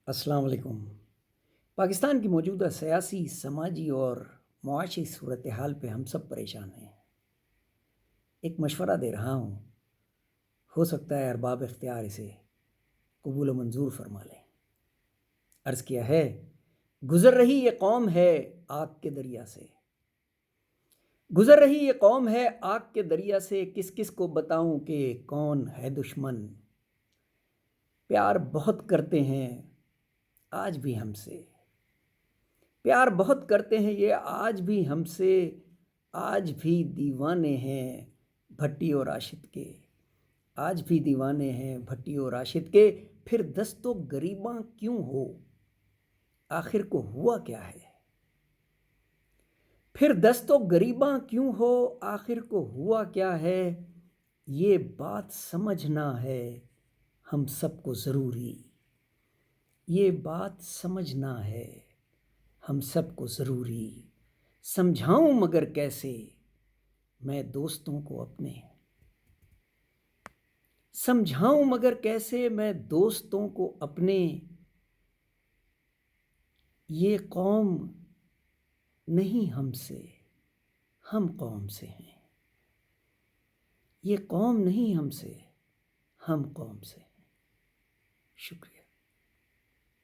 السلام علیکم۔ پاکستان کی موجودہ سیاسی، سماجی اور معاشی صورتحال پہ ہم سب پریشان ہیں۔ ایک مشورہ دے رہا ہوں، ہو سکتا ہے ارباب اختیار اسے قبول و منظور فرما لیں۔ عرض کیا ہے، گزر رہی یہ قوم ہے آگ کے دریا سے، گزر رہی یہ قوم ہے آگ کے دریا سے، کس کس کو بتاؤں کہ کون ہے دشمن۔ پیار بہت کرتے ہیں آج بھی ہم سے، پیار بہت کرتے ہیں یہ آج بھی ہم سے، آج بھی دیوانے ہیں بھٹی اور راشد کے، آج بھی دیوانے ہیں بھٹی اور راشد کے۔ پھر دست و گریباں کیوں ہو، آخر کو ہوا کیا ہے؟ پھر دست و گریباں کیوں ہو، آخر کو ہوا کیا ہے؟ یہ بات سمجھنا ہے ہم سب کو ضروری، یہ بات سمجھنا ہے ہم سب کو ضروری۔ سمجھاؤں مگر کیسے میں دوستوں کو اپنے، سمجھاؤں مگر کیسے میں دوستوں کو اپنے، یہ قوم نہیں ہم سے، ہم قوم سے ہیں، یہ قوم نہیں ہم سے، ہم قوم سے ہیں۔ شکریہ۔